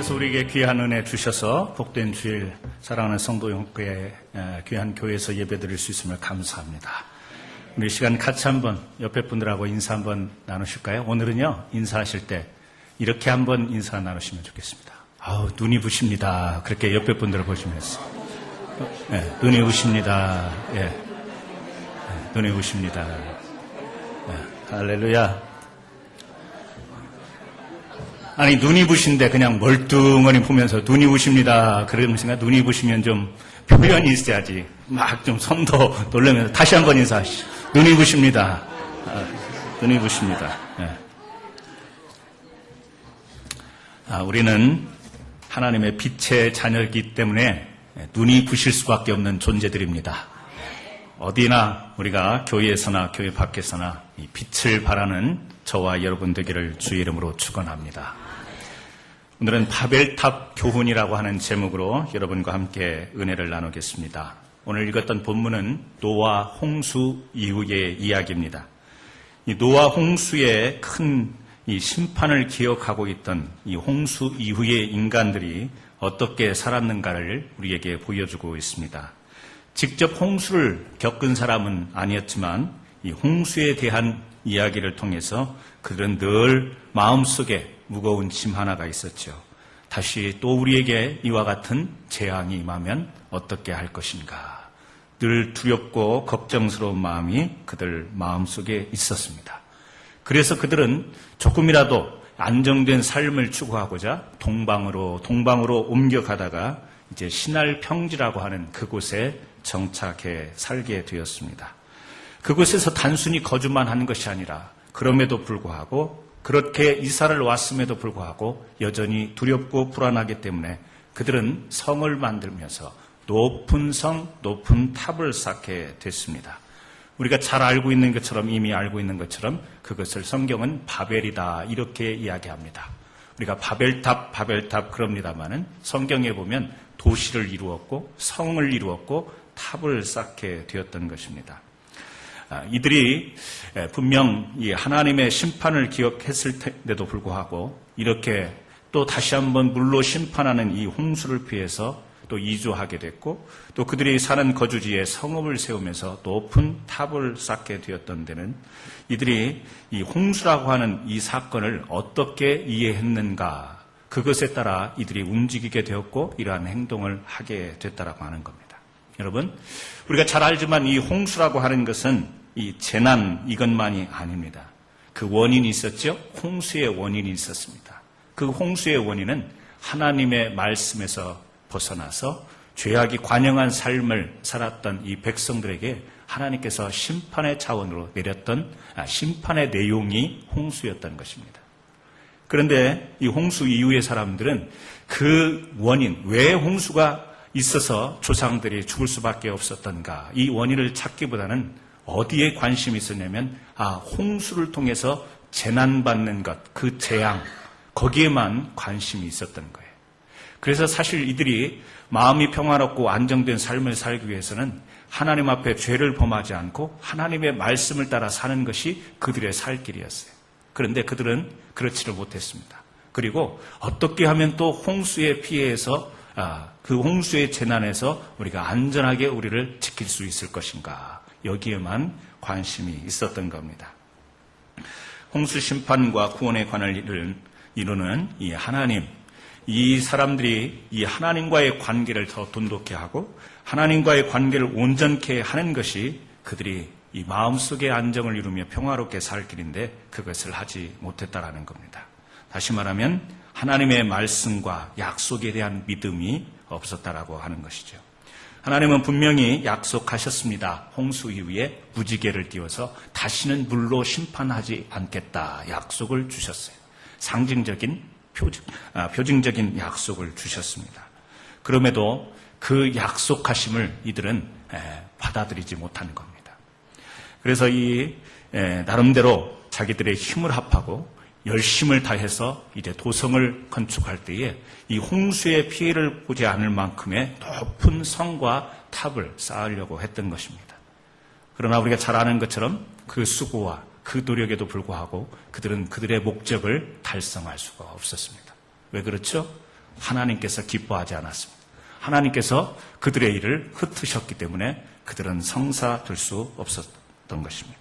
하나님께서 우리에게 귀한 은혜 주셔서 복된 주일 사랑하는 성도형교회 귀한 교회에서 예배드릴 수 있음을 감사합니다. 우리 시간 같이 한번 옆에 분들하고 인사 한번 나누실까요? 오늘은요, 인사하실 때 이렇게 한번 인사 나누시면 좋겠습니다. 아우, 눈이 부십니다. 그렇게 옆에 분들을 보시면서. 눈이 부십니다. 눈이 부십니다. 할렐루야. 아니, 눈이 부신데 그냥 멀뚱하니 보면서 눈이 부십니다. 그러면서 눈이 부시면 좀 표현이 있어야지. 막 좀 손도 놀라면서 다시 한번 인사하시죠. 눈이 부십니다. 눈이 부십니다. 우리는 하나님의 빛의 자녀이기 때문에 눈이 부실 수밖에 없는 존재들입니다. 어디나 우리가 교회에서나 교회 밖에서나 이 빛을 발하는 저와 여러분 되기를 주의 이름으로 축원합니다. 오늘은 바벨탑 교훈이라고 하는 제목으로 여러분과 함께 은혜를 나누겠습니다. 오늘 읽었던 본문은 노아 홍수 이후의 이야기입니다. 이 노아 홍수의 큰 이 심판을 기억하고 있던 이 홍수 이후의 인간들이 어떻게 살았는가를 우리에게 보여주고 있습니다. 직접 홍수를 겪은 사람은 아니었지만 이 홍수에 대한 이야기를 통해서 그들은 늘 마음속에 무거운 짐 하나가 있었죠. 다시 또 우리에게 이와 같은 재앙이 임하면 어떻게 할 것인가. 늘 두렵고 걱정스러운 마음이 그들 마음속에 있었습니다. 그래서 그들은 조금이라도 안정된 삶을 추구하고자 동방으로 옮겨가다가 이제 신할 평지라고 하는 그곳에 정착해 살게 되었습니다. 그곳에서 단순히 거주만 하는 것이 아니라 그럼에도 불구하고 그렇게 이사를 왔음에도 불구하고 여전히 두렵고 불안하기 때문에 그들은 성을 만들면서 높은 성, 높은 탑을 쌓게 됐습니다. 우리가 잘 알고 있는 것처럼 이미 알고 있는 것처럼 그것을 성경은 바벨이다 이렇게 이야기합니다. 우리가 바벨탑 그럽니다마는 성경에 보면 도시를 이루었고 성을 이루었고 탑을 쌓게 되었던 것입니다. 이들이 분명 이 하나님의 심판을 기억했을 텐데도 불구하고 이렇게 또 다시 한번 물로 심판하는 이 홍수를 피해서 또 이주하게 됐고 또 그들이 사는 거주지에 성읍을 세우면서 높은 탑을 쌓게 되었던 데는 이들이 이 홍수라고 하는 이 사건을 어떻게 이해했는가 그것에 따라 이들이 움직이게 되었고 이러한 행동을 하게 됐다라고 하는 겁니다. 여러분, 우리가 잘 알지만 이 홍수라고 하는 것은 이 재난 이것만이 아닙니다. 그 원인이 있었죠? 홍수의 원인이 있었습니다. 그 홍수의 원인은 하나님의 말씀에서 벗어나서 죄악이 관영한 삶을 살았던 이 백성들에게 하나님께서 심판의 차원으로 내렸던 심판의 내용이 홍수였던 것입니다. 그런데 이 홍수 이후의 사람들은 그 원인, 왜 홍수가 있어서 조상들이 죽을 수밖에 없었던가 이 원인을 찾기보다는 어디에 관심이 있었냐면 홍수를 통해서 재난받는 것, 그 재앙 거기에만 관심이 있었던 거예요. 그래서 사실 이들이 마음이 평화롭고 안정된 삶을 살기 위해서는 하나님 앞에 죄를 범하지 않고 하나님의 말씀을 따라 사는 것이 그들의 살 길이었어요. 그런데 그들은 그렇지를 못했습니다. 그리고 어떻게 하면 또 홍수의 피해에서 그 홍수의 재난에서 우리가 안전하게 우리를 지킬 수 있을 것인가 여기에만 관심이 있었던 겁니다. 홍수 심판과 구원에 관한 일을 이루는 이 하나님, 이 사람들이 이 하나님과의 관계를 더 돈독히 하고 하나님과의 관계를 온전케 하는 것이 그들이 이 마음속의 안정을 이루며 평화롭게 살 길인데 그것을 하지 못했다라는 겁니다. 다시 말하면 하나님의 말씀과 약속에 대한 믿음이 없었다라고 하는 것이죠. 하나님은 분명히 약속하셨습니다. 홍수 이후에 무지개를 띄워서 다시는 물로 심판하지 않겠다 약속을 주셨어요. 상징적인 표징적인 약속을 주셨습니다. 그럼에도 그 약속하심을 이들은 받아들이지 못하는 겁니다. 그래서 이 나름대로 자기들의 힘을 합하고 열심을 다해서 이제 도성을 건축할 때에 이 홍수의 피해를 보지 않을 만큼의 높은 성과 탑을 쌓으려고 했던 것입니다. 그러나 우리가 잘 아는 것처럼 그 수고와 그 노력에도 불구하고 그들은 그들의 목적을 달성할 수가 없었습니다. 왜 그렇죠? 하나님께서 기뻐하지 않았습니다. 하나님께서 그들의 일을 흩으셨기 때문에 그들은 성사될 수 없었던 것입니다.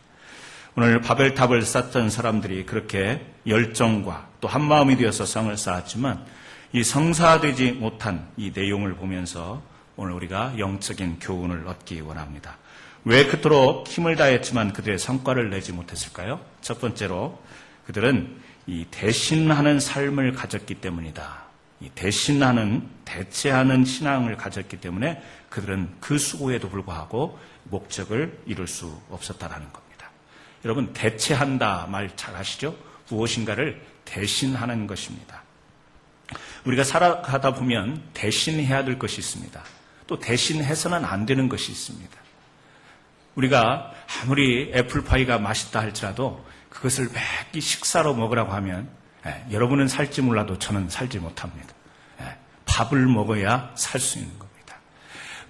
오늘 바벨탑을 쌓던 사람들이 그렇게 열정과 또 한마음이 되어서 성을 쌓았지만 이 성사되지 못한 이 내용을 보면서 오늘 우리가 영적인 교훈을 얻기 원합니다. 왜 그토록 힘을 다했지만 그들의 성과를 내지 못했을까요? 첫 번째로 그들은 이 대신하는 삶을 가졌기 때문이다. 이 대체하는 신앙을 가졌기 때문에 그들은 그 수고에도 불구하고 목적을 이룰 수 없었다라는 겁니다. 여러분, 대체한다 말 잘 아시죠? 무엇인가를 대신하는 것입니다. 우리가 살아가다 보면 대신해야 될 것이 있습니다. 또 대신해서는 안 되는 것이 있습니다. 우리가 아무리 애플파이가 맛있다 할지라도 그것을 매끼 식사로 먹으라고 하면 여러분은 살지 몰라도 저는 살지 못합니다. 밥을 먹어야 살 수 있는 겁니다.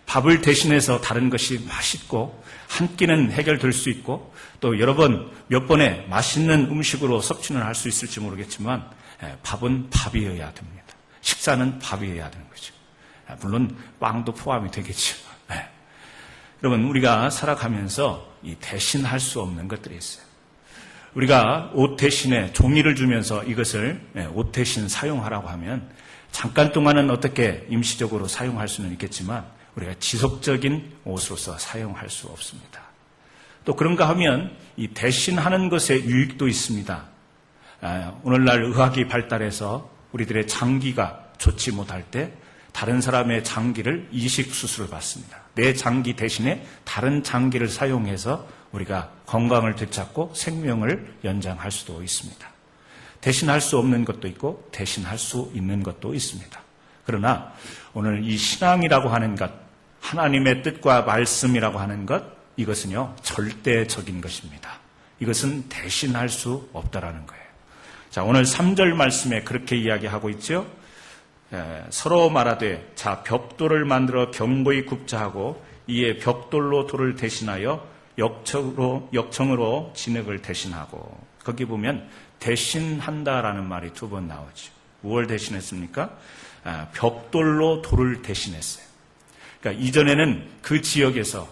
밥을 대신해서 다른 것이 맛있고 한 끼는 해결될 수 있고 또 여러 번 몇 번의 맛있는 음식으로 섭취는 할 수 있을지 모르겠지만 밥은 밥이어야 됩니다. 식사는 밥이어야 되는 거죠. 물론 빵도 포함이 되겠죠. 여러분, 우리가 살아가면서 이 대신할 수 없는 것들이 있어요. 우리가 옷 대신에 종이를 주면서 이것을 옷 대신 사용하라고 하면 잠깐 동안은 어떻게 임시적으로 사용할 수는 있겠지만 우리가 지속적인 옷으로서 사용할 수 없습니다. 또 그런가 하면 이 대신하는 것에 유익도 있습니다. 오늘날 의학이 발달해서 우리들의 장기가 좋지 못할 때 다른 사람의 장기를 이식 수술을 받습니다. 내 장기 대신에 다른 장기를 사용해서 우리가 건강을 되찾고 생명을 연장할 수도 있습니다. 대신할 수 없는 것도 있고 대신할 수 있는 것도 있습니다. 그러나 오늘 이 신앙이라고 하는 것, 하나님의 뜻과 말씀이라고 하는 것, 이것은요 절대적인 것입니다. 이것은 대신할 수 없다라는 거예요. 자, 오늘 3절 말씀에 그렇게 이야기하고 있죠. 서로 말하되 자 벽돌을 만들어 견고히 굽자 하고 이에 벽돌로 돌을 대신하여 역청으로 진흙을 대신하고, 거기 보면 대신한다라는 말이 2번 나오죠. 무엇을 대신했습니까? 벽돌로 돌을 대신했어요. 그러니까 이전에는 그 지역에서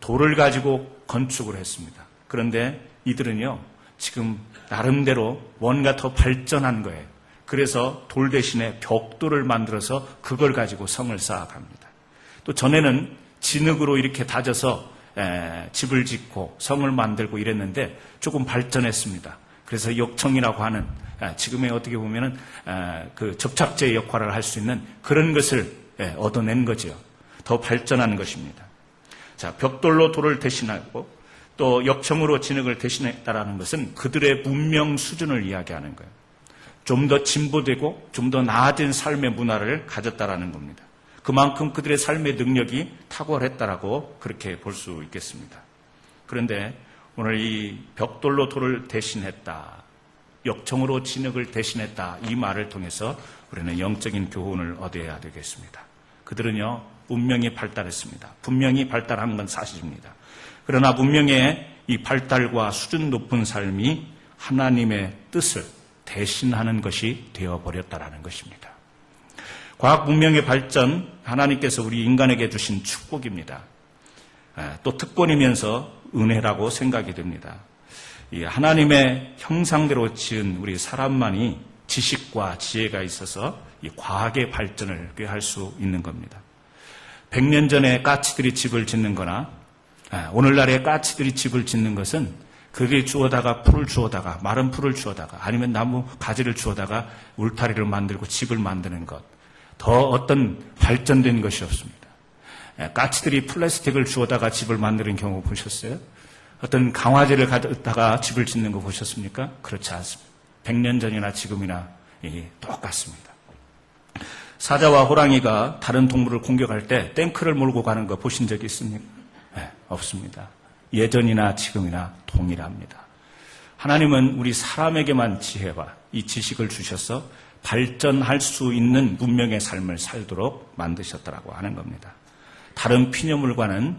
돌을 가지고 건축을 했습니다. 그런데 이들은요 지금 나름대로 뭔가 더 발전한 거예요. 그래서 돌 대신에 벽돌을 만들어서 그걸 가지고 성을 쌓아갑니다. 또 전에는 진흙으로 이렇게 다져서 집을 짓고 성을 만들고 이랬는데 조금 발전했습니다. 그래서 역청이라고 하는 지금의 어떻게 보면은 그 접착제 역할을 할 수 있는 그런 것을 얻어낸 거죠. 더 발전한 것입니다. 자, 벽돌로 돌을 대신하고 또 역청으로 진흙을 대신했다라는 것은 그들의 문명 수준을 이야기하는 거예요. 좀 더 진보되고 좀 더 나아진 삶의 문화를 가졌다라는 겁니다. 그만큼 그들의 삶의 능력이 탁월했다라고 그렇게 볼 수 있겠습니다. 그런데 오늘 이 벽돌로 돌을 대신했다, 역청으로 진흙을 대신했다, 이 말을 통해서 우리는 영적인 교훈을 얻어야 되겠습니다. 그들은요 문명이 발달했습니다. 분명히 발달한 건 사실입니다. 그러나 문명의 이 발달과 수준 높은 삶이 하나님의 뜻을 대신하는 것이 되어버렸다라는 것입니다. 과학 문명의 발전, 하나님께서 우리 인간에게 주신 축복입니다. 또 특권이면서 은혜라고 생각이 됩니다. 이 하나님의 형상대로 지은 우리 사람만이 지식과 지혜가 있어서 이 과학의 발전을 꾀할 수 있는 겁니다. 100년 전에 까치들이 집을 짓는 거나 오늘날의 까치들이 집을 짓는 것은 그게 주워다가 풀을 주워다가 마른 풀을 주워다가 아니면 나무 가지를 주워다가 울타리를 만들고 집을 만드는 것, 더 어떤 발전된 것이 없습니다. 까치들이 플라스틱을 주워다가 집을 만드는 경우 보셨어요? 어떤 강화제를 가져다가 집을 짓는 거 보셨습니까? 그렇지 않습니다. 100년 전이나 지금이나 똑같습니다. 사자와 호랑이가 다른 동물을 공격할 때 탱크를 몰고 가는 거 보신 적이 있습니까? 없습니다. 예전이나 지금이나 동일합니다. 하나님은 우리 사람에게만 지혜와 이 지식을 주셔서 발전할 수 있는 문명의 삶을 살도록 만드셨다라고 하는 겁니다. 다른 피조물과는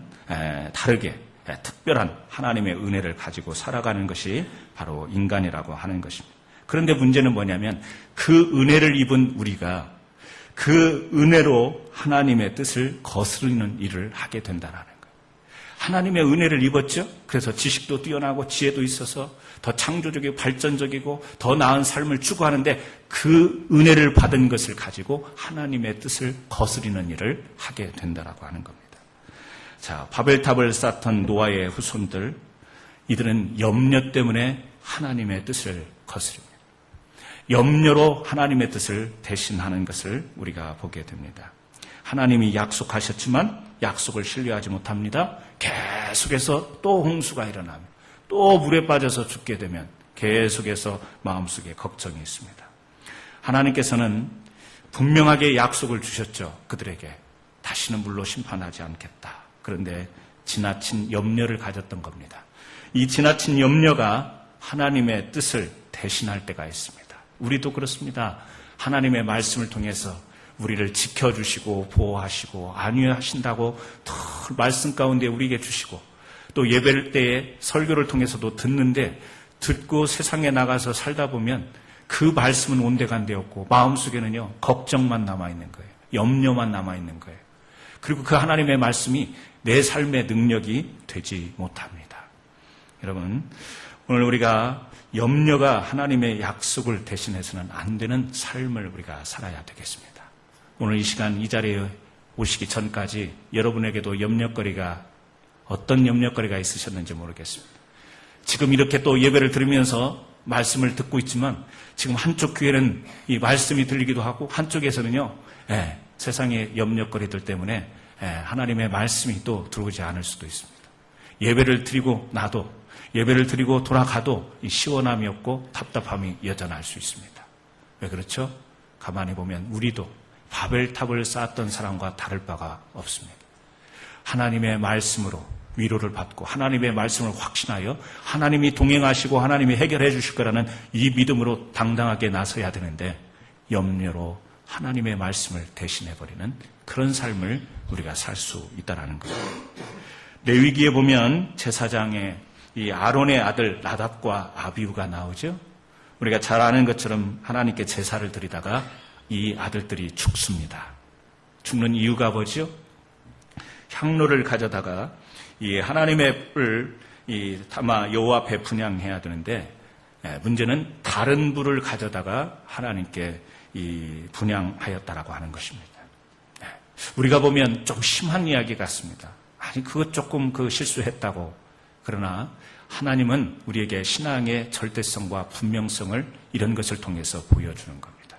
다르게 특별한 하나님의 은혜를 가지고 살아가는 것이 바로 인간이라고 하는 것입니다. 그런데 문제는 뭐냐면 그 은혜를 입은 우리가 그 은혜로 하나님의 뜻을 거스르는 일을 하게 된다는 거예요. 하나님의 은혜를 입었죠. 그래서 지식도 뛰어나고 지혜도 있어서 더 창조적이고 발전적이고 더 나은 삶을 추구하는데 그 은혜를 받은 것을 가지고 하나님의 뜻을 거스리는 일을 하게 된다라고 하는 겁니다. 자, 바벨탑을 쌓던 노아의 후손들, 이들은 염려 때문에 하나님의 뜻을 거스립니다. 염려로 하나님의 뜻을 대신하는 것을 우리가 보게 됩니다. 하나님이 약속하셨지만 약속을 신뢰하지 못합니다. 계속해서 또 홍수가 일어나면 또 물에 빠져서 죽게 되면 계속해서 마음속에 걱정이 있습니다. 하나님께서는 분명하게 약속을 주셨죠. 그들에게 다시는 물로 심판하지 않겠다. 그런데 지나친 염려를 가졌던 겁니다. 이 지나친 염려가 하나님의 뜻을 대신할 때가 있습니다. 우리도 그렇습니다. 하나님의 말씀을 통해서 우리를 지켜주시고 보호하시고 안위하신다고 더 말씀 가운데 우리에게 주시고 또 예배를 때에 설교를 통해서도 듣는데 듣고 세상에 나가서 살다 보면 그 말씀은 온데간데 없고 마음속에는요 걱정만 남아있는 거예요. 염려만 남아있는 거예요. 그리고 그 하나님의 말씀이 내 삶의 능력이 되지 못합니다. 여러분, 오늘 우리가 염려가 하나님의 약속을 대신해서는 안 되는 삶을 우리가 살아야 되겠습니다. 오늘 이 시간 이 자리에 오시기 전까지 여러분에게도 염려거리가 어떤 염려거리가 있으셨는지 모르겠습니다. 지금 이렇게 또 예배를 들으면서 말씀을 듣고 있지만 지금 한쪽 귀에는 이 말씀이 들리기도 하고 한쪽에서는요 세상의 염려거리들 때문에 하나님의 말씀이 또 들어오지 않을 수도 있습니다. 예배를 드리고 나도 예배를 드리고 돌아가도 이 시원함이 없고 답답함이 여전할 수 있습니다. 왜 그렇죠? 가만히 보면 우리도 바벨탑을 쌓았던 사람과 다를 바가 없습니다. 하나님의 말씀으로 위로를 받고 하나님의 말씀을 확신하여 하나님이 동행하시고 하나님이 해결해 주실 거라는 이 믿음으로 당당하게 나서야 되는데 염려로 하나님의 말씀을 대신해버리는 그런 삶을 우리가 살 수 있다는 거죠. 레위기에 보면 제사장의 이 아론의 아들 나답과 아비후가 나오죠. 우리가 잘 아는 것처럼 하나님께 제사를 드리다가 이 아들들이 죽습니다. 죽는 이유가 뭐죠? 향로를 가져다가 이 하나님의 불을 담아 여호와 앞에 분향해야 되는데 문제는 다른 불을 가져다가 하나님께 분향하였다라고 하는 것입니다. 우리가 보면 좀 심한 이야기 같습니다. 아니 그것 조금 실수했다고. 그러나 하나님은 우리에게 신앙의 절대성과 분명성을 이런 것을 통해서 보여주는 겁니다.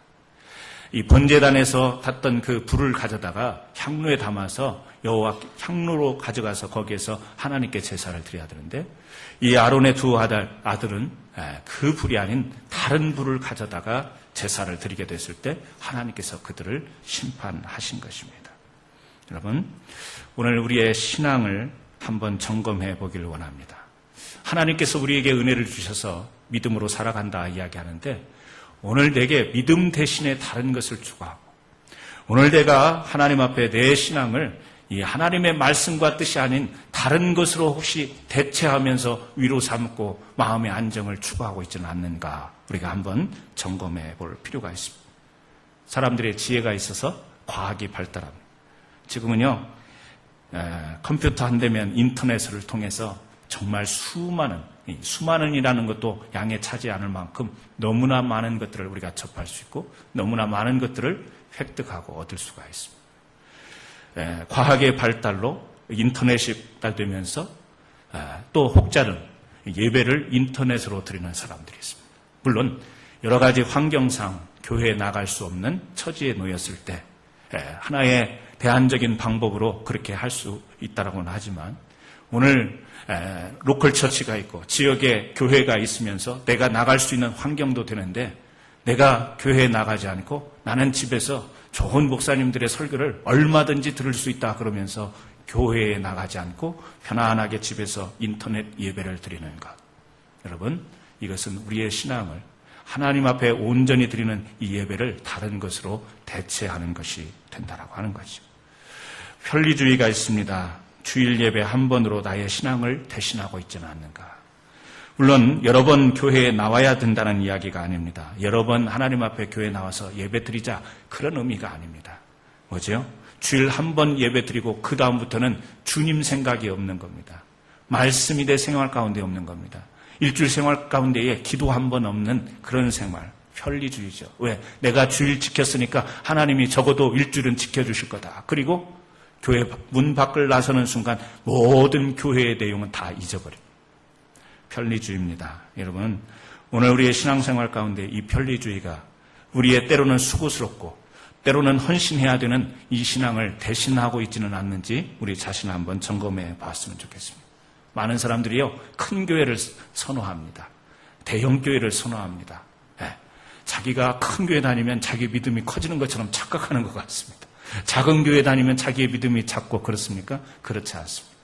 이 번제단에서 탔던 그 불을 가져다가 향로에 담아서 여호와 향로로 가져가서 거기에서 하나님께 제사를 드려야 되는데 이 아론의 두 아들은 그 불이 아닌 다른 불을 가져다가 제사를 드리게 됐을 때 하나님께서 그들을 심판하신 것입니다. 여러분, 오늘 우리의 신앙을 한번 점검해 보기를 원합니다. 하나님께서 우리에게 은혜를 주셔서 믿음으로 살아간다 이야기하는데 오늘 내게 믿음 대신에 다른 것을 추구하고 오늘 내가 하나님 앞에 내 신앙을 이 하나님의 말씀과 뜻이 아닌 다른 것으로 혹시 대체하면서 위로 삼고 마음의 안정을 추구하고 있지는 않는가 우리가 한번 점검해 볼 필요가 있습니다. 사람들의 지혜가 있어서 과학이 발달합니다. 지금은요 컴퓨터 한 대면 인터넷을 통해서 정말 수많은이라는 것도 양에 차지 않을 만큼 너무나 많은 것들을 우리가 접할 수 있고 너무나 많은 것들을 획득하고 얻을 수가 있습니다. 과학의 발달로 인터넷이 발달되면서 또 혹자는 예배를 인터넷으로 드리는 사람들이 있습니다. 물론 여러 가지 환경상 교회에 나갈 수 없는 처지에 놓였을 때 하나의 대안적인 방법으로 그렇게 할 수 있다라고는 하지만 오늘 로컬 처치가 있고 지역에 교회가 있으면서 내가 나갈 수 있는 환경도 되는데 내가 교회에 나가지 않고 나는 집에서 좋은 목사님들의 설교를 얼마든지 들을 수 있다 그러면서 교회에 나가지 않고 편안하게 집에서 인터넷 예배를 드리는 것. 여러분, 이것은 우리의 신앙을 하나님 앞에 온전히 드리는 이 예배를 다른 것으로 대체하는 것이 된다라고 하는 거죠. 편리주의가 있습니다. 주일 예배 한 번으로 나의 신앙을 대신하고 있지는 않는가. 물론 여러 번 교회에 나와야 된다는 이야기가 아닙니다. 여러 번 하나님 앞에 교회에 나와서 예배드리자, 그런 의미가 아닙니다. 뭐죠? 주일 한 번 예배드리고 그 다음부터는 주님 생각이 없는 겁니다. 말씀이 내 생활 가운데 없는 겁니다. 일주일 생활 가운데에 기도 한 번 없는 그런 생활, 편리주의죠. 왜? 내가 주일 지켰으니까 하나님이 적어도 일주일은 지켜주실 거다. 그리고 교회 문 밖을 나서는 순간 모든 교회의 내용은 다 잊어버립니다. 편리주의입니다. 여러분, 오늘 우리의 신앙생활 가운데 이 편리주의가 우리의 때로는 수고스럽고 때로는 헌신해야 되는 이 신앙을 대신하고 있지는 않는지 우리 자신을 한번 점검해 봤으면 좋겠습니다. 많은 사람들이요, 큰 교회를 선호합니다. 대형 교회를 선호합니다. 네. 자기가 큰 교회 다니면 자기 믿음이 커지는 것처럼 착각하는 것 같습니다. 작은 교회 다니면 자기의 믿음이 작고 그렇습니까? 그렇지 않습니다.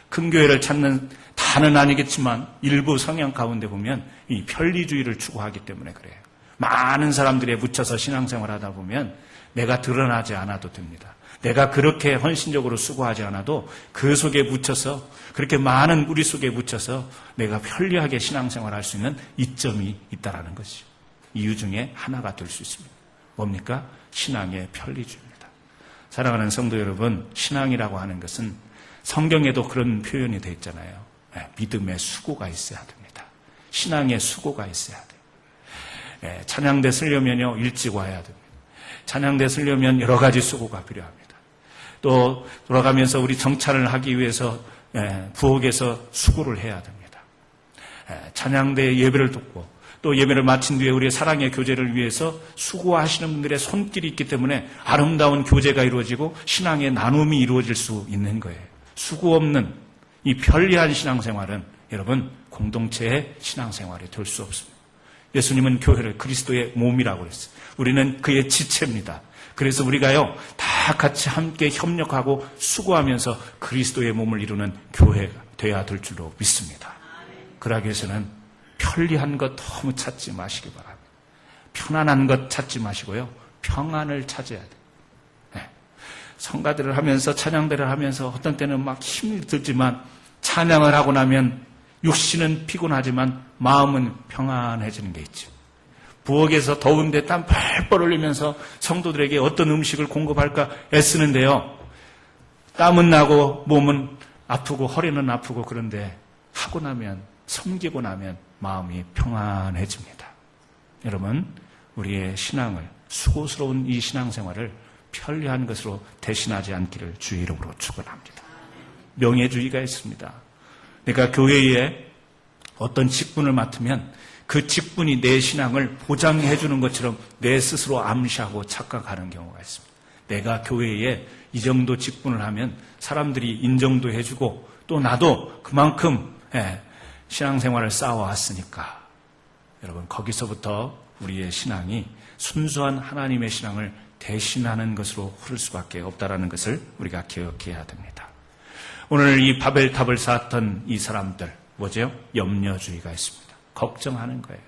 큰 교회를 찾는 다는 아니겠지만 일부 성향 가운데 보면 이 편리주의를 추구하기 때문에 그래요. 많은 사람들에 묻혀서 신앙생활 하다 보면 내가 드러나지 않아도 됩니다. 내가 그렇게 헌신적으로 수고하지 않아도 그 속에 묻혀서, 그렇게 많은 우리 속에 묻혀서 내가 편리하게 신앙생활 할 수 있는 이점이 있다는 것이죠. 이유 중에 하나가 될 수 있습니다. 뭡니까? 신앙의 편리주의입니다. 사랑하는 성도 여러분, 신앙이라고 하는 것은 성경에도 그런 표현이 되어 있잖아요. 믿음의 수고가 있어야 됩니다. 신앙의 수고가 있어야 돼요. 찬양대 쓰려면요, 일찍 와야 됩니다. 찬양대 쓰려면 여러 가지 수고가 필요합니다. 또 돌아가면서 우리 정찬을 하기 위해서 부엌에서 수고를 해야 됩니다. 찬양대 예배를 듣고 또 예배를 마친 뒤에 우리의 사랑의 교제를 위해서 수고하시는 분들의 손길이 있기 때문에 아름다운 교제가 이루어지고 신앙의 나눔이 이루어질 수 있는 거예요. 수고 없는 이 편리한 신앙생활은 여러분 공동체의 신앙생활이 될 수 없습니다. 예수님은 교회를 그리스도의 몸이라고 그랬어요. 우리는 그의 지체입니다. 그래서 우리가요 다 같이 함께 협력하고 수고하면서 그리스도의 몸을 이루는 교회가 되어야 될 줄로 믿습니다. 그러기 위해서는 편리한 것 너무 찾지 마시기 바랍니다. 편안한 것 찾지 마시고요, 평안을 찾아야 돼요. 성가대를 하면서 찬양대를 하면서 어떤 때는 막 힘이 들지만 찬양을 하고 나면 육신은 피곤하지만 마음은 평안해지는 게 있죠. 부엌에서 더운데 땀 펄펄 흘리면서 성도들에게 어떤 음식을 공급할까 애쓰는데요, 땀은 나고 몸은 아프고 허리는 아프고 그런데 하고 나면, 섬기고 나면 마음이 평안해집니다. 여러분, 우리의 신앙을, 수고스러운 이 신앙생활을 편리한 것으로 대신하지 않기를 주의 이름으로 축원합니다. 명예주의가 있습니다. 내가 교회에 어떤 직분을 맡으면 그 직분이 내 신앙을 보장해 주는 것처럼 내 스스로 암시하고 착각하는 경우가 있습니다. 내가 교회에 이 정도 직분을 하면 사람들이 인정도 해주고 또 나도 그만큼 신앙생활을 쌓아왔으니까, 여러분 거기서부터 우리의 신앙이 순수한 하나님의 신앙을 대신하는 것으로 흐를 수밖에 없다는 것을 우리가 기억해야 됩니다. 오늘 이 바벨탑을 쌓았던 이 사람들, 뭐죠? 염려주의가 있습니다. 걱정하는 거예요.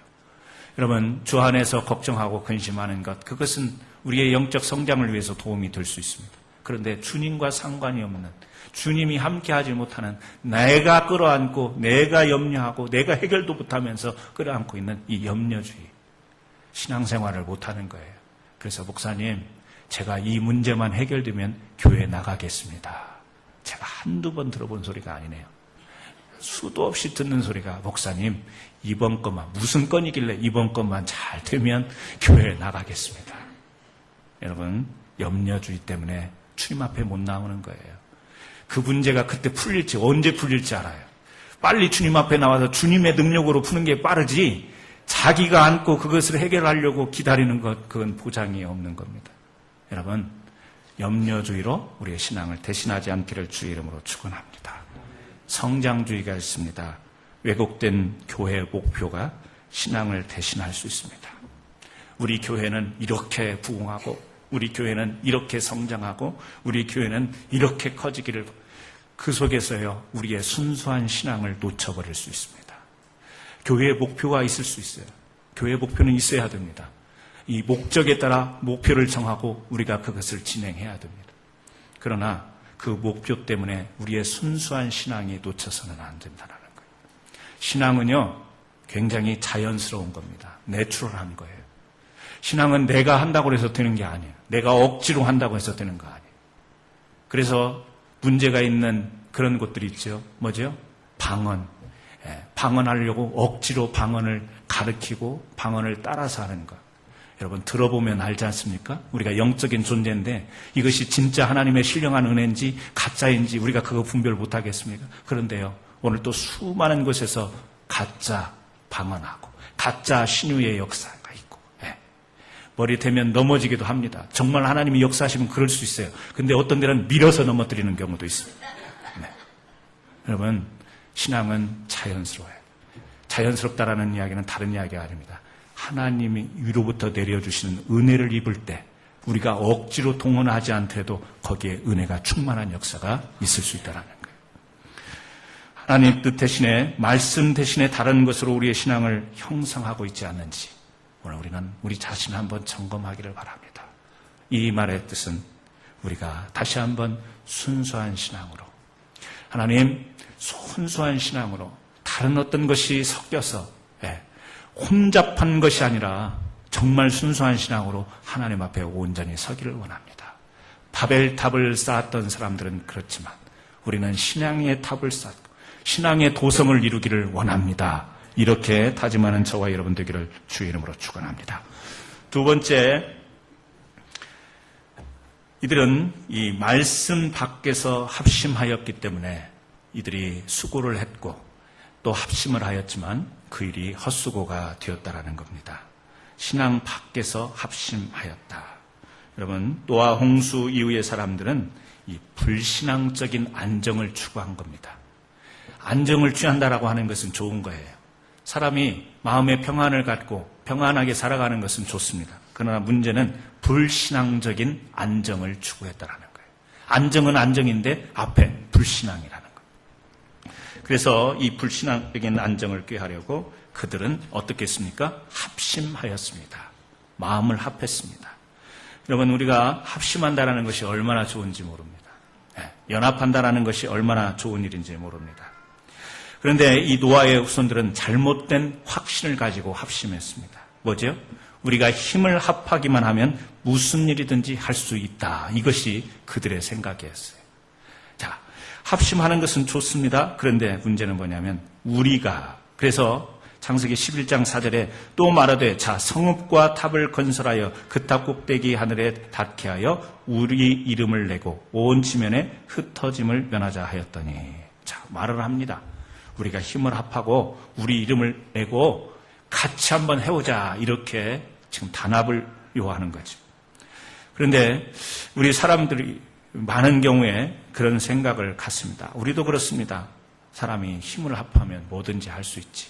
여러분, 주 안에서 걱정하고 근심하는 것, 그것은 우리의 영적 성장을 위해서 도움이 될 수 있습니다. 그런데 주님과 상관이 없는, 주님이 함께하지 못하는, 내가 끌어안고 내가 염려하고 내가 해결도 못하면서 끌어안고 있는 이 염려주의, 신앙생활을 못하는 거예요. 그래서 목사님, 제가 이 문제만 해결되면 교회 나가겠습니다. 제가 한두 번 들어본 소리가 아니네요. 수도 없이 듣는 소리가, 목사님 이번 것만, 무슨 건이길래 이번 것만 잘 되면 교회에 나가겠습니다. 여러분, 염려주의 때문에 주님 앞에 못 나오는 거예요. 그 문제가 그때 풀릴지, 언제 풀릴지 알아요. 빨리 주님 앞에 나와서 주님의 능력으로 푸는 게 빠르지, 자기가 안고 그것을 해결하려고 기다리는 것, 그건 보장이 없는 겁니다. 여러분, 염려주의로 우리의 신앙을 대신하지 않기를 주의 이름으로 축원합니다. 성장주의가 있습니다. 왜곡된 교회의 목표가 신앙을 대신할 수 있습니다. 우리 교회는 이렇게 부흥하고, 우리 교회는 이렇게 성장하고, 우리 교회는 이렇게 커지기를, 그 속에서요 우리의 순수한 신앙을 놓쳐버릴 수 있습니다. 교회의 목표가 있을 수 있어요. 교회의 목표는 있어야 됩니다. 이 목적에 따라 목표를 정하고 우리가 그것을 진행해야 됩니다. 그러나 그 목표 때문에 우리의 순수한 신앙이 놓쳐서는 안 된다는 거예요. 신앙은요, 굉장히 자연스러운 겁니다. 내추럴한 거예요. 신앙은 내가 한다고 해서 되는 게 아니에요. 내가 억지로 한다고 해서 되는 거 아니에요. 그래서 문제가 있는 그런 곳들이 있죠. 뭐죠? 방언. 방언하려고 억지로 방언을 가르치고 방언을 따라서 하는 것. 여러분 들어보면 알지 않습니까? 우리가 영적인 존재인데 이것이 진짜 하나님의 신령한 은혜인지 가짜인지 우리가 그거 분별 못하겠습니까? 그런데요, 오늘 또 수많은 곳에서 가짜 방언하고 가짜 신유의 역사가 있고, 머리 대면 넘어지기도 합니다. 정말 하나님이 역사하시면 그럴 수 있어요. 근데 어떤 데는 밀어서 넘어뜨리는 경우도 있습니다. 여러분, 신앙은 자연스러워요. 자연스럽다라는 이야기는 다른 이야기가 아닙니다. 하나님이 위로부터 내려주시는 은혜를 입을 때 우리가 억지로 동원하지 않더라도 거기에 은혜가 충만한 역사가 있을 수 있다는 거예요. 하나님 뜻 대신에 말씀 대신에 다른 것으로 우리의 신앙을 형성하고 있지 않는지 오늘 우리는 우리 자신을 한번 점검하기를 바랍니다. 이 말의 뜻은 우리가 다시 한번 순수한 신앙으로, 하나님 순수한 신앙으로 다른 어떤 것이 섞여서 혼잡한 것이 아니라 정말 순수한 신앙으로 하나님 앞에 온전히 서기를 원합니다. 바벨탑을 쌓았던 사람들은 그렇지만 우리는 신앙의 탑을 쌓고 신앙의 도성을 이루기를 원합니다. 이렇게 다짐하는 저와 여러분 되기를 주의 이름으로 축원합니다. 두 번째, 이들은 이 말씀 밖에서 합심하였기 때문에 이들이 수고를 했고 또 합심을 하였지만 그 일이 헛수고가 되었다라는 겁니다. 신앙 밖에서 합심하였다. 여러분, 노아 홍수 이후의 사람들은 이 불신앙적인 안정을 추구한 겁니다. 안정을 취한다라고 하는 것은 좋은 거예요. 사람이 마음의 평안을 갖고 평안하게 살아가는 것은 좋습니다. 그러나 문제는 불신앙적인 안정을 추구했다라는 거예요. 안정은 안정인데 앞에 불신앙이라는 거예요. 그래서 이 불신앙적인 안정을 꾀하려고 그들은 어떻게 했습니까? 합심하였습니다. 마음을 합했습니다. 여러분, 우리가 합심한다라는 것이 얼마나 좋은지 모릅니다. 연합한다라는 것이 얼마나 좋은 일인지 모릅니다. 그런데 이 노아의 후손들은 잘못된 확신을 가지고 합심했습니다. 뭐죠? 우리가 힘을 합하기만 하면 무슨 일이든지 할 수 있다. 이것이 그들의 생각이었어요. 자, 합심하는 것은 좋습니다. 그런데 문제는 뭐냐면 그래서 창세기 11장 4절에 또 말하되 자 성읍과 탑을 건설하여 그 탑 꼭대기 하늘에 닿게 하여 우리 이름을 내고 온 지면에 흩어짐을 면하자 하였더니, 자 말을 합니다. 우리가 힘을 합하고 우리 이름을 내고 같이 한번 해오자, 이렇게 지금 단합을 요하는 거죠. 그런데 우리 사람들이 많은 경우에 그런 생각을 갖습니다. 우리도 그렇습니다. 사람이 힘을 합하면 뭐든지 할 수 있지.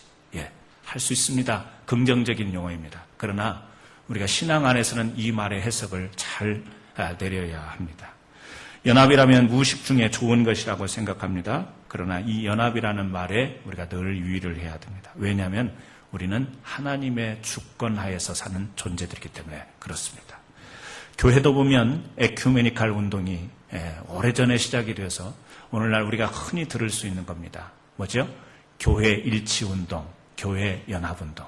할 수 있습니다. 긍정적인 용어입니다. 그러나 우리가 신앙 안에서는 이 말의 해석을 잘 내려야 합니다. 연합이라면 무의식 중에 좋은 것이라고 생각합니다. 그러나 이 연합이라는 말에 우리가 늘 유의를 해야 됩니다. 왜냐하면 우리는 하나님의 주권 하에서 사는 존재들이기 때문에 그렇습니다. 교회도 보면 에큐메니칼 운동이 오래전에 시작이 되어서 오늘날 우리가 흔히 들을 수 있는 겁니다. 뭐죠? 교회 일치 운동, 교회 연합 운동.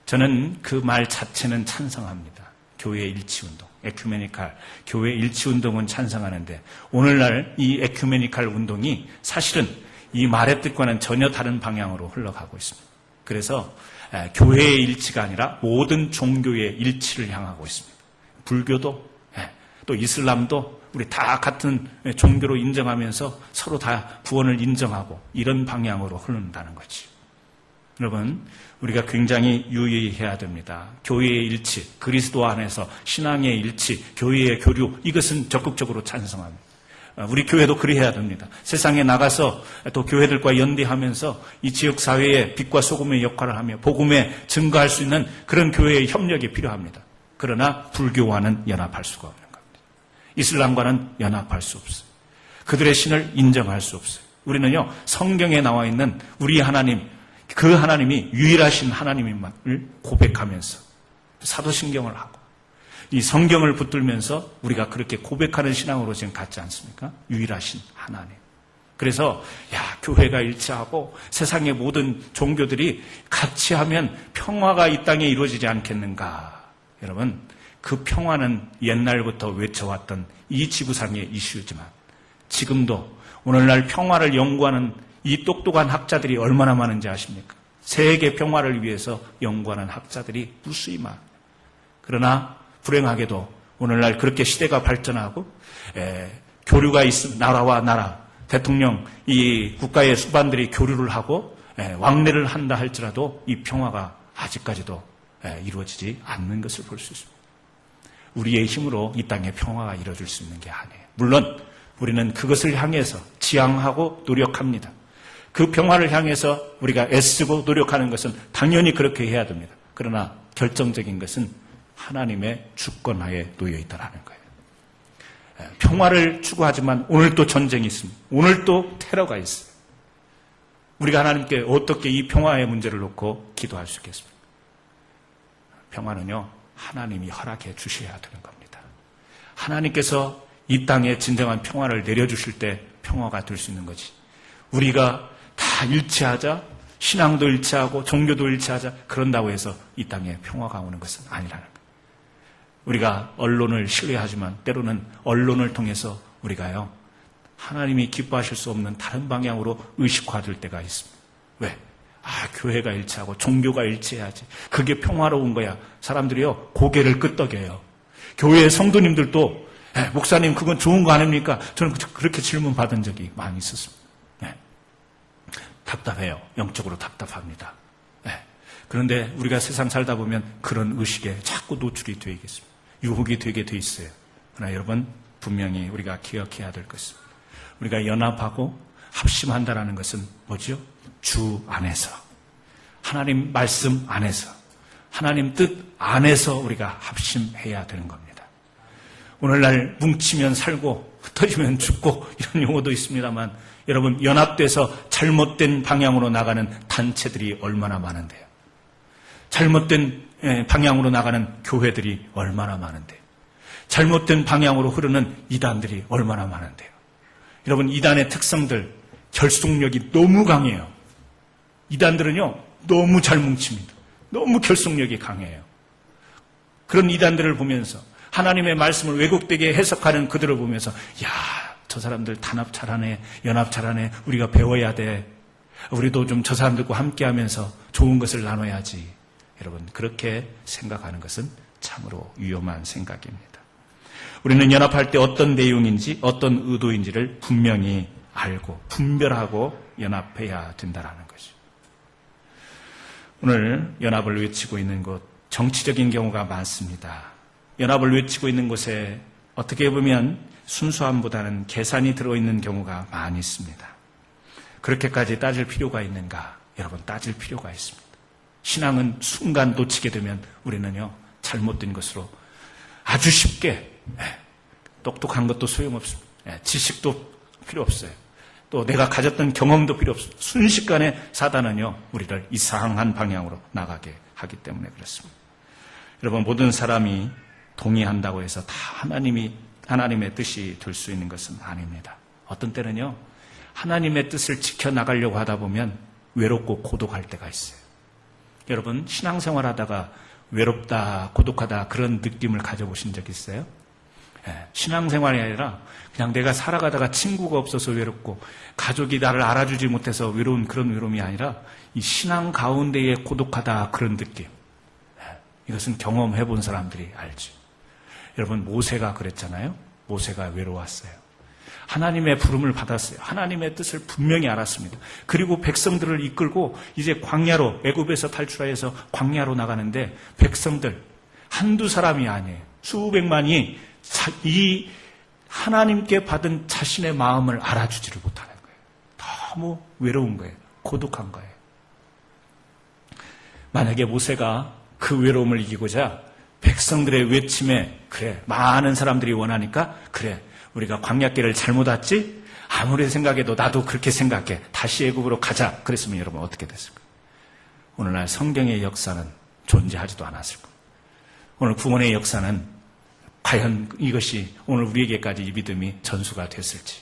저는 그 말 자체는 찬성합니다. 교회 일치 운동, 에큐메니칼, 교회 일치 운동은 찬성하는데 오늘날 이 에큐메니칼 운동이 사실은 이 말의 뜻과는 전혀 다른 방향으로 흘러가고 있습니다. 그래서 교회의 일치가 아니라 모든 종교의 일치를 향하고 있습니다. 불교도 또 이슬람도 우리 다 같은 종교로 인정하면서 서로 다 구원을 인정하고 이런 방향으로 흐른다는 거지. 여러분, 우리가 굉장히 유의해야 됩니다. 교회의 일치, 그리스도 안에서 신앙의 일치, 교회의 교류, 이것은 적극적으로 찬성합니다. 우리 교회도 그리해야 됩니다. 세상에 나가서 또 교회들과 연대하면서 이 지역사회의 빛과 소금의 역할을 하며 복음에 증거할 수 있는 그런 교회의 협력이 필요합니다. 그러나 불교와는 연합할 수가 없는 겁니다. 이슬람과는 연합할 수 없어요. 그들의 신을 인정할 수 없어요. 우리는요, 성경에 나와 있는 우리 하나님, 그 하나님이 유일하신 하나님임을 고백하면서 사도신경을 하고 이 성경을 붙들면서 우리가 그렇게 고백하는 신앙으로 지금 갖지 않습니까? 유일하신 하나님. 그래서 교회가 일치하고 세상의 모든 종교들이 같이 하면 평화가 이 땅에 이루어지지 않겠는가. 여러분, 그 평화는 옛날부터 외쳐왔던 이 지구상의 이슈지만 지금도 오늘날 평화를 연구하는 이 똑똑한 학자들이 얼마나 많은지 아십니까? 세계 평화를 위해서 연구하는 학자들이 무수히 많아요. 그러나 불행하게도 오늘날 그렇게 시대가 발전하고 교류가 있음, 나라와 나라, 대통령, 이 국가의 수반들이 교류를 하고 왕래를 한다 할지라도 이 평화가 아직까지도 이루어지지 않는 것을 볼 수 있습니다. 우리의 힘으로 이 땅에 평화가 이루어질 수 있는 게 아니에요. 물론 우리는 그것을 향해서 지향하고 노력합니다. 그 평화를 향해서 우리가 애쓰고 노력하는 것은 당연히 그렇게 해야 됩니다. 그러나 결정적인 것은 하나님의 주권하에 놓여 있다는 거예요. 평화를 추구하지만 오늘 또 전쟁이 있습니다. 오늘 또 테러가 있어요. 우리가 하나님께 어떻게 이 평화의 문제를 놓고 기도할 수 있겠습니까? 평화는요, 하나님이 허락해 주셔야 되는 겁니다. 하나님께서 이 땅에 진정한 평화를 내려주실 때 평화가 될 수 있는 거지. 우리가 다 일치하자, 신앙도 일치하고 종교도 일치하자, 그런다고 해서 이 땅에 평화가 오는 것은 아니라는 거예요. 우리가 언론을 신뢰하지만 때로는 언론을 통해서 우리가요, 하나님이 기뻐하실 수 없는 다른 방향으로 의식화될 때가 있습니다. 왜? 교회가 일치하고 종교가 일치해야지. 그게 평화로운 거야. 사람들이요, 고개를 끄덕여요. 교회 성도님들도 목사님 그건 좋은 거 아닙니까? 저는 그렇게 질문 받은 적이 많이 있었습니다. 답답해요. 영적으로 답답합니다. 그런데 우리가 세상 살다 보면 그런 의식에 자꾸 노출이 되겠습니다. 유혹이 되게 돼 있어요. 그러나 여러분, 분명히 우리가 기억해야 될 것은 우리가 연합하고 합심한다는 것은 뭐죠? 주 안에서, 하나님 말씀 안에서, 하나님 뜻 안에서 우리가 합심해야 되는 겁니다. 오늘날 뭉치면 살고 흩어지면 죽고 이런 용어도 있습니다만 여러분, 연합돼서 잘못된 방향으로 나가는 단체들이 얼마나 많은데요. 잘못된 방향으로 나가는 교회들이 얼마나 많은데요. 잘못된 방향으로 흐르는 이단들이 얼마나 많은데요. 여러분, 이단의 특성들, 결속력이 너무 강해요. 이단들은요, 너무 잘 뭉칩니다. 너무 결속력이 강해요. 그런 이단들을 보면서 하나님의 말씀을 왜곡되게 해석하는 그들을 보면서 저 사람들 단합 잘하네, 연합 잘하네, 우리가 배워야 돼. 우리도 좀 저 사람들과 함께하면서 좋은 것을 나눠야지. 여러분, 그렇게 생각하는 것은 참으로 위험한 생각입니다. 우리는 연합할 때 어떤 내용인지 어떤 의도인지를 분명히 알고 분별하고 연합해야 된다는 것이죠. 오늘 연합을 외치고 있는 곳, 정치적인 경우가 많습니다. 연합을 외치고 있는 곳에 어떻게 보면 순수함보다는 계산이 들어있는 경우가 많이 있습니다. 그렇게까지 따질 필요가 있는가? 여러분, 따질 필요가 있습니다. 신앙은 순간 놓치게 되면 우리는요, 잘못된 것으로 아주 쉽게, 똑똑한 것도 소용없습니다. 지식도 필요 없어요. 또 내가 가졌던 경험도 필요 없습니다. 순식간에 사단은요, 우리를 이상한 방향으로 나가게 하기 때문에 그렇습니다. 여러분, 모든 사람이 동의한다고 해서 다 하나님의 뜻이 될 수 있는 것은 아닙니다. 어떤 때는요, 하나님의 뜻을 지켜나가려고 하다 보면 외롭고 고독할 때가 있어요. 여러분, 신앙생활 하다가 외롭다, 고독하다 그런 느낌을 가져보신 적 있어요? 신앙생활이 아니라 그냥 내가 살아가다가 친구가 없어서 외롭고 가족이 나를 알아주지 못해서 외로운 그런 외로움이 아니라 이 신앙 가운데에 고독하다 그런 느낌. 이것은 경험해 본 사람들이 알죠. 여러분, 모세가 그랬잖아요. 모세가 외로웠어요. 하나님의 부름을 받았어요. 하나님의 뜻을 분명히 알았습니다. 그리고 백성들을 이끌고 이제 광야로, 애굽에서 탈출해서 광야로 나가는데 백성들 한두 사람이 아니에요. 수백만이 이 하나님께 받은 자신의 마음을 알아주지를 못하는 거예요. 너무 외로운 거예요. 고독한 거예요. 만약에 모세가 그 외로움을 이기고자 백성들의 외침에 그래, 많은 사람들이 원하니까 그래, 우리가 광야길을 잘못 왔지? 아무리 생각해도 나도 그렇게 생각해. 다시 애굽으로 가자. 그랬으면 여러분 어떻게 됐을까요? 오늘날 성경의 역사는 존재하지도 않았을 겁니다. 오늘 구원의 역사는 과연 이것이 오늘 우리에게까지 이 믿음이 전수가 됐을지.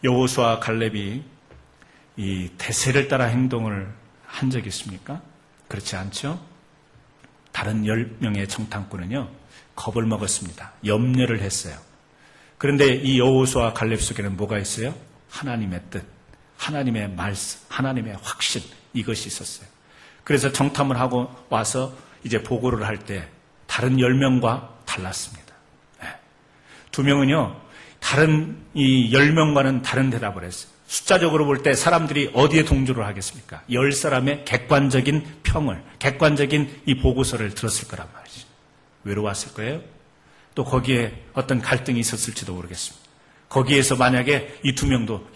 여호수아 갈렙이 이 대세를 따라 행동을 한 적이 있습니까? 그렇지 않죠? 다른 10명의 정탐꾼은요, 겁을 먹었습니다. 염려를 했어요. 그런데 이 여호수아 갈렙 속에는 뭐가 있어요? 하나님의 뜻, 하나님의 말씀, 하나님의 확신, 이것이 있었어요. 그래서 정탐을 하고 와서 이제 보고를 할 때 다른 10명과 달랐습니다. 2명은요, 다른 이 10명과는 다른 대답을 했어요. 숫자적으로 볼 때 사람들이 어디에 동조를 하겠습니까? 10사람의 객관적인 평을, 객관적인 이 보고서를 들었을 거란 말이죠. 외로웠을 거예요. 또 거기에 어떤 갈등이 있었을지도 모르겠습니다. 거기에서 만약에 이 2명도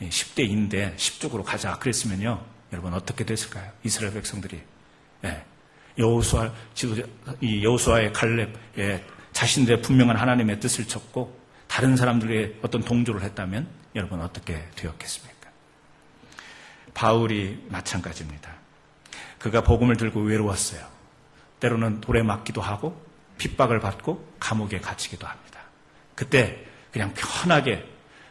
10대인데 10쪽으로 가자 그랬으면요, 여러분 어떻게 됐을까요? 이스라엘 백성들이 여호수아의 갈렙에 자신들의 분명한 하나님의 뜻을 쳤고 다른 사람들의 어떤 동조를 했다면 여러분 어떻게 되었겠습니까? 바울이 마찬가지입니다. 그가 복음을 들고 외로웠어요. 때로는 돌에 맞기도 하고 핍박을 받고 감옥에 갇히기도 합니다. 그때 그냥 편하게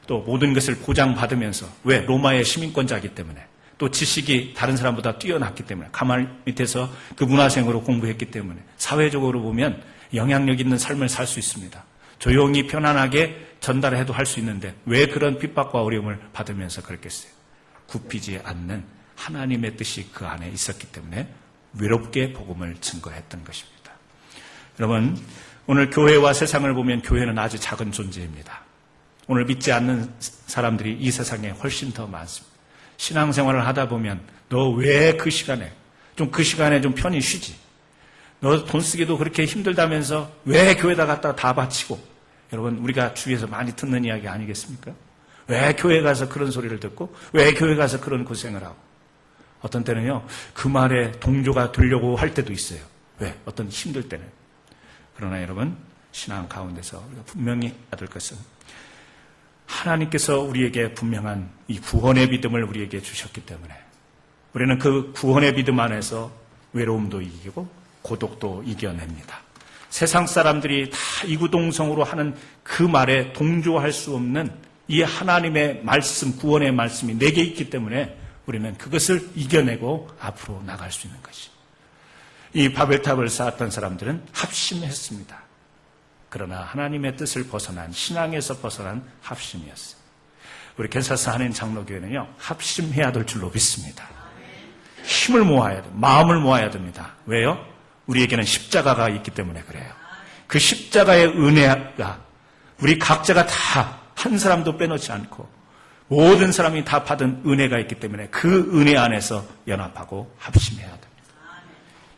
또 모든 것을 보장받으면서, 왜? 로마의 시민권자이기 때문에, 또 지식이 다른 사람보다 뛰어났기 때문에, 가말 밑에서 그 문화생으로 공부했기 때문에 사회적으로 보면 영향력 있는 삶을 살 수 있습니다. 조용히 편안하게 전달해도 할 수 있는데 왜 그런 핍박과 어려움을 받으면서 그랬겠어요? 굽히지 않는 하나님의 뜻이 그 안에 있었기 때문에 외롭게 복음을 증거했던 것입니다. 여러분, 오늘 교회와 세상을 보면 교회는 아주 작은 존재입니다. 오늘 믿지 않는 사람들이 이 세상에 훨씬 더 많습니다. 신앙생활을 하다 보면 너 왜 그 시간에 좀 편히 쉬지? 너 돈 쓰기도 그렇게 힘들다면서 왜 교회다 갖다 다 바치고? 여러분, 우리가 주위에서 많이 듣는 이야기 아니겠습니까? 왜 교회 가서 그런 소리를 듣고 왜 교회 가서 그런 고생을 하고? 어떤 때는요, 그 말에 동조가 되려고 할 때도 있어요. 왜? 어떤 힘들 때는. 그러나 여러분, 신앙 가운데서 우리가 분명히 해야 될 것은 하나님께서 우리에게 분명한 이 구원의 믿음을 우리에게 주셨기 때문에 우리는 그 구원의 믿음 안에서 외로움도 이기고 고독도 이겨냅니다. 세상 사람들이 다 이구동성으로 하는 그 말에 동조할 수 없는 이 하나님의 말씀, 구원의 말씀이 내게 있기 때문에 우리는 그것을 이겨내고 앞으로 나갈 수 있는 것이. 이 바벨탑을 쌓았던 사람들은 합심했습니다. 그러나 하나님의 뜻을 벗어난, 신앙에서 벗어난 합심이었어요. 우리 캔사스 한인 장로교회는요, 합심해야 될 줄로 믿습니다. 힘을 모아야 돼, 마음을 모아야 됩니다. 왜요? 우리에게는 십자가가 있기 때문에 그래요. 그 십자가의 은혜가 우리 각자가 다 한 사람도 빼놓지 않고 모든 사람이 다 받은 은혜가 있기 때문에 그 은혜 안에서 연합하고 합심해야 됩니다.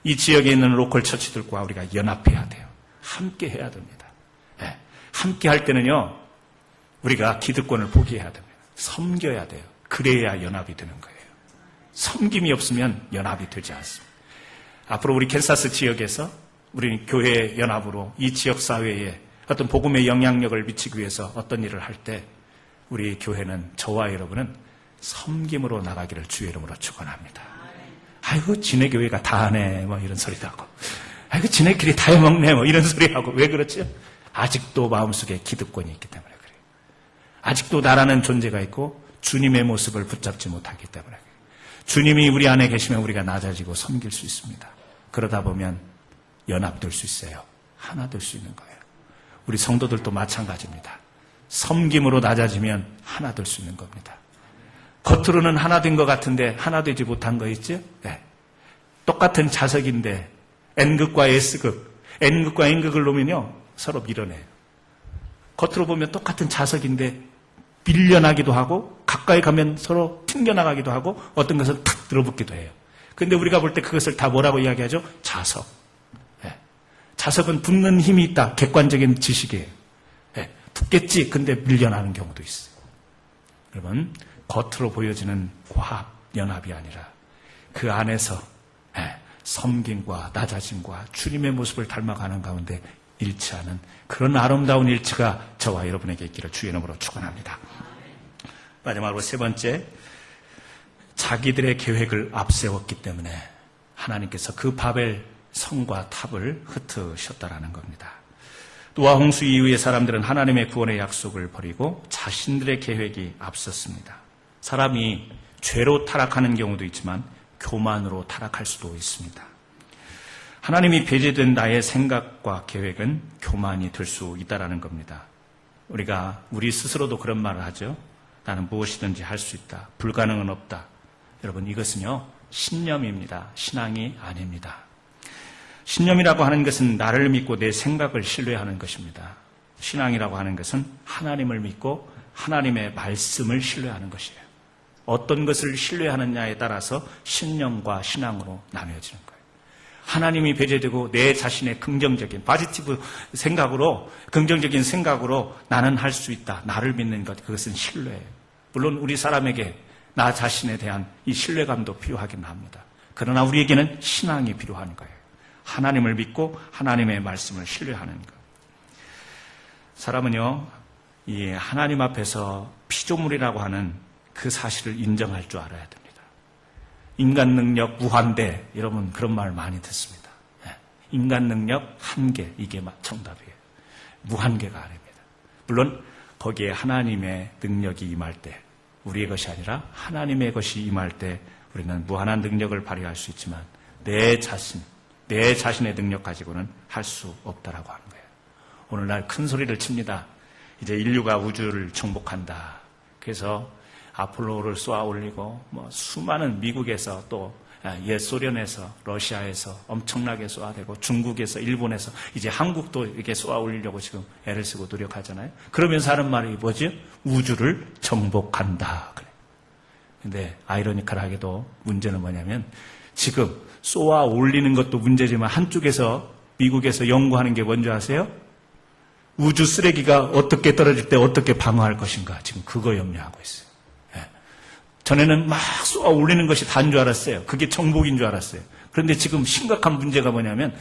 이 지역에 있는 로컬 처치들과 우리가 연합해야 돼요. 함께 해야 됩니다. 네. 함께 할 때는요, 우리가 기득권을 포기해야 됩니다. 섬겨야 돼요. 그래야 연합이 되는 거예요. 섬김이 없으면 연합이 되지 않습니다. 앞으로 우리 캔사스 지역에서 우리 교회 연합으로 이 지역 사회에 어떤 복음의 영향력을 미치기 위해서 어떤 일을 할 때 우리 교회는, 저와 여러분은 섬김으로 나가기를 주의 이름으로 축원합니다. 아이고, 지네 교회가 다 하네, 뭐 이런 소리도 하고, 아이고, 지네끼리 다 해먹네, 뭐 이런 소리 하고. 왜 그렇죠? 아직도 마음속에 기득권이 있기 때문에 그래요. 아직도 나라는 존재가 있고 주님의 모습을 붙잡지 못하기 때문에 그래요. 주님이 우리 안에 계시면 우리가 낮아지고 섬길 수 있습니다. 그러다 보면 연합될 수 있어요. 하나 될 수 있는 거예요. 우리 성도들도 마찬가지입니다. 섬김으로 낮아지면 하나 될 수 있는 겁니다. 겉으로는 하나 된 것 같은데 하나 되지 못한 거 있죠? 네. 똑같은 자석인데 N극과 S극, N극과 N극을 놓으면요, 서로 밀어내요. 겉으로 보면 똑같은 자석인데 밀려나기도 하고 가까이 가면 서로 튕겨나가기도 하고 어떤 것은 탁 들어붙기도 해요. 그런데 우리가 볼 때 그것을 다 뭐라고 이야기하죠? 자석. 네. 자석은 붙는 힘이 있다. 객관적인 지식이에요. 네. 붙겠지. 근데 밀려나는 경우도 있어요. 여러분, 겉으로 보여지는 과합, 연합이 아니라 그 안에서 섬김과 낮아짐과 주님의 모습을 닮아가는 가운데 일치하는 그런 아름다운 일치가 저와 여러분에게 있기를 주의 이름으로 축원합니다. 마지막으로 세 번째, 자기들의 계획을 앞세웠기 때문에 하나님께서 그 바벨 성과 탑을 흩으셨다라는 겁니다. 노아 홍수 이후의 사람들은 하나님의 구원의 약속을 버리고 자신들의 계획이 앞섰습니다. 사람이 죄로 타락하는 경우도 있지만 교만으로 타락할 수도 있습니다. 하나님이 배제된 나의 생각과 계획은 교만이 될 수 있다는 겁니다. 우리가 우리 스스로도 그런 말을 하죠. 나는 무엇이든지 할 수 있다. 불가능은 없다. 여러분, 이것은요, 신념입니다. 신앙이 아닙니다. 신념이라고 하는 것은 나를 믿고 내 생각을 신뢰하는 것입니다. 신앙이라고 하는 것은 하나님을 믿고 하나님의 말씀을 신뢰하는 것이에요. 어떤 것을 신뢰하느냐에 따라서 신념과 신앙으로 나뉘어지는 거예요. 하나님이 배제되고 내 자신의 긍정적인 포지티브 생각으로, 긍정적인 생각으로 나는 할 수 있다. 나를 믿는 것, 그것은 신뢰예요. 물론 우리 사람에게 나 자신에 대한 이 신뢰감도 필요하긴 합니다. 그러나 우리에게는 신앙이 필요한 거예요. 하나님을 믿고 하나님의 말씀을 신뢰하는 것. 사람은요, 이 하나님 앞에서 피조물이라고 하는 그 사실을 인정할 줄 알아야 됩니다. 인간 능력 무한대, 여러분 그런 말 많이 듣습니다. 인간 능력 한계, 이게 정답이에요. 무한계가 아닙니다. 물론 거기에 하나님의 능력이 임할 때, 우리의 것이 아니라 하나님의 것이 임할 때 우리는 무한한 능력을 발휘할 수 있지만 내 자신의 능력 가지고는 할 수 없다라고 하는 거예요. 오늘날 큰 소리를 칩니다. 이제 인류가 우주를 정복한다. 그래서 아폴로를 쏘아 올리고 수많은 미국에서 또 옛 소련에서 러시아에서 엄청나게 쏘아대고 중국에서 일본에서 이제 한국도 이렇게 쏘아 올리려고 지금 애를 쓰고 노력하잖아요. 그러면서 하는 말이 뭐지? 우주를 정복한다. 그래. 근데 아이러니컬하게도 문제는 뭐냐면 지금 쏘아 올리는 것도 문제지만 한쪽에서 미국에서 연구하는 게 뭔지 아세요? 우주 쓰레기가 어떻게 떨어질 때 어떻게 방어할 것인가. 지금 그거 염려하고 있어요. 전에는 막 쏘아 올리는 것이 다인 줄 알았어요. 그게 정복인 줄 알았어요. 그런데 지금 심각한 문제가 뭐냐면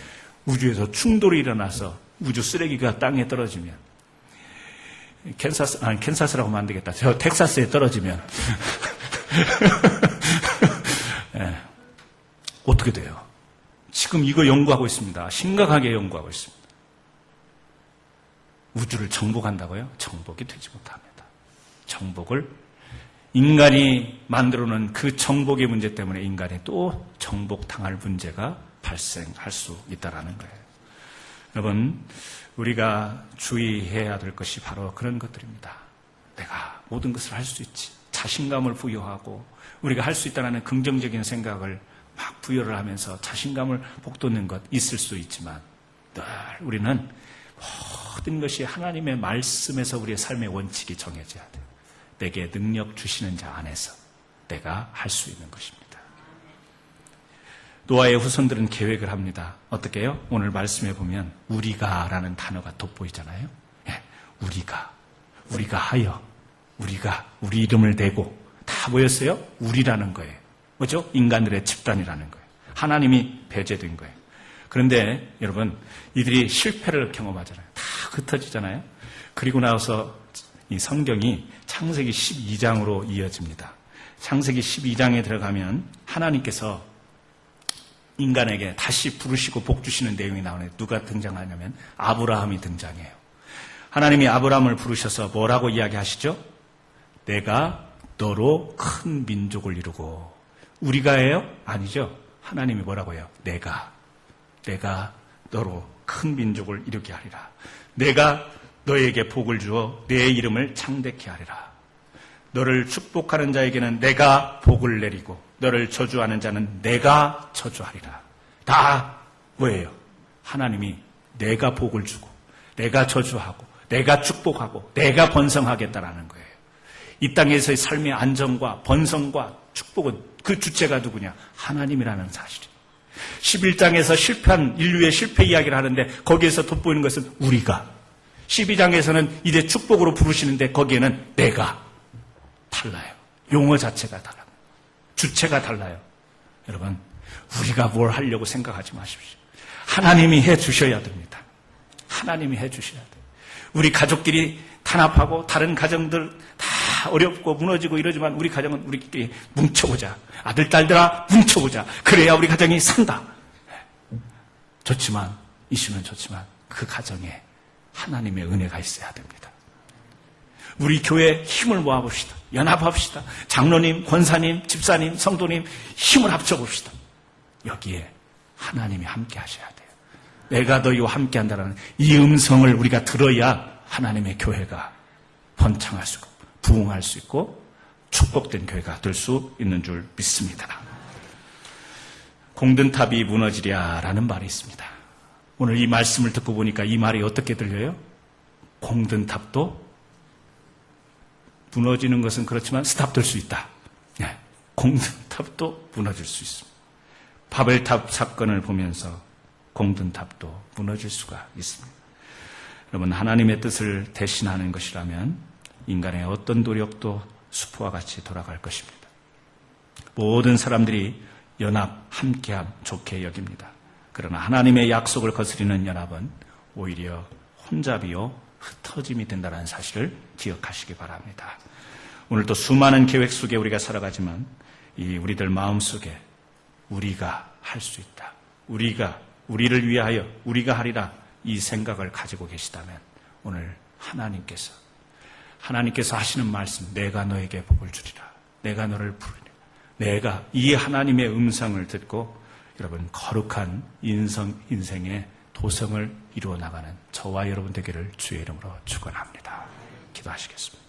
우주에서 충돌이 일어나서 우주 쓰레기가 땅에 떨어지면 캔사스라고 하면 안 되겠다. 저 텍사스에 떨어지면 네. 어떻게 돼요? 지금 이거 연구하고 있습니다. 심각하게 연구하고 있습니다. 우주를 정복한다고요? 정복이 되지 못합니다. 정복을 인간이 만들어놓은 그 정복의 문제 때문에 인간이 또 정복당할 문제가 발생할 수 있다는 거예요. 여러분, 우리가 주의해야 될 것이 바로 그런 것들입니다. 내가 모든 것을 할 수 있지. 자신감을 부여하고 우리가 할 수 있다는 긍정적인 생각을 막 부여를 하면서 자신감을 북돋는 것 있을 수 있지만 늘 우리는 모든 것이 하나님의 말씀에서 우리의 삶의 원칙이 정해져야 돼요. 내게 능력 주시는 자 안에서 내가 할 수 있는 것입니다. 노아의 후손들은 계획을 합니다. 어떻게 해요? 오늘 말씀해 보면 우리가라는 단어가 돋보이잖아요. 네, 우리가 하여, 우리가 우리 이름을 대고 다 뭐였어요? 우리라는 거예요. 뭐죠? 인간들의 집단이라는 거예요. 하나님이 배제된 거예요. 그런데 여러분, 이들이 실패를 경험하잖아요. 다 흩어지잖아요. 그리고 나서 이 성경이 창세기 12장으로 이어집니다. 창세기 12장에 들어가면 하나님께서 인간에게 다시 부르시고 복 주시는 내용이 나오네요. 누가 등장하냐면 아브라함이 등장해요. 하나님이 아브라함을 부르셔서 뭐라고 이야기하시죠? 내가 너로 큰 민족을 이루고, 우리가예요? 아니죠. 하나님이 뭐라고 해요? 내가 너로 큰 민족을 이루게 하리라. 내가 너에게 복을 주어 내 이름을 창대케 하리라. 너를 축복하는 자에게는 내가 복을 내리고 너를 저주하는 자는 내가 저주하리라. 다 뭐예요? 하나님이 내가 복을 주고 내가 저주하고 내가 축복하고 내가 번성하겠다라는 거예요. 이 땅에서의 삶의 안정과 번성과 축복은 그 주체가 누구냐? 하나님이라는 사실이에요. 11장에서 실패한 인류의 실패 이야기를 하는데 거기에서 돋보이는 것은 우리가, 12장에서는 이제 축복으로 부르시는데 거기에는 내가 달라요. 용어 자체가 달라요. 주체가 달라요. 여러분, 우리가 뭘 하려고 생각하지 마십시오. 하나님이 해 주셔야 됩니다. 하나님이 해 주셔야 돼요. 우리 가족끼리 탄압하고 다른 가정들 다 어렵고 무너지고 이러지만 우리 가정은 우리끼리 뭉쳐보자. 아들, 딸들아 뭉쳐보자. 그래야 우리 가정이 산다. 좋지만, 이슈는 좋지만 그 가정에 하나님의 은혜가 있어야 됩니다. 우리 교회 힘을 모아봅시다. 연합합시다. 장로님, 권사님, 집사님, 성도님 힘을 합쳐봅시다. 여기에 하나님이 함께 하셔야 돼요. 내가 너희와 함께 한다는 이 음성을 우리가 들어야 하나님의 교회가 번창할 수 있고 부흥할 수 있고 축복된 교회가 될 수 있는 줄 믿습니다. 공든탑이 무너지랴라는 말이 있습니다. 오늘 이 말씀을 듣고 보니까 이 말이 어떻게 들려요? 공든탑도 무너지는 것은 그렇지만 스탑될 수 있다. 네, 공든탑도 무너질 수 있습니다. 바벨탑 사건을 보면서 공든탑도 무너질 수가 있습니다. 여러분, 하나님의 뜻을 대신하는 것이라면 인간의 어떤 노력도 수포와 같이 돌아갈 것입니다. 모든 사람들이 연합, 함께함 좋게 여깁니다. 그러나 하나님의 약속을 거스리는 연합은 오히려 혼잡이요 흩어짐이 된다는 사실을 기억하시기 바랍니다. 오늘도 수많은 계획 속에 우리가 살아가지만 이 우리들 마음속에 우리가 할 수 있다. 우리를 위하여 우리가 하리라 이 생각을 가지고 계시다면 오늘 하나님께서 하시는 말씀, 내가 너에게 복을 주리라. 내가 너를 부르리라. 내가 이 하나님의 음성을 듣고 여러분 거룩한 인생의 도성을 이루어 나가는 저와 여러분 되기를 주의 이름으로 축원합니다. 기도하시겠습니다.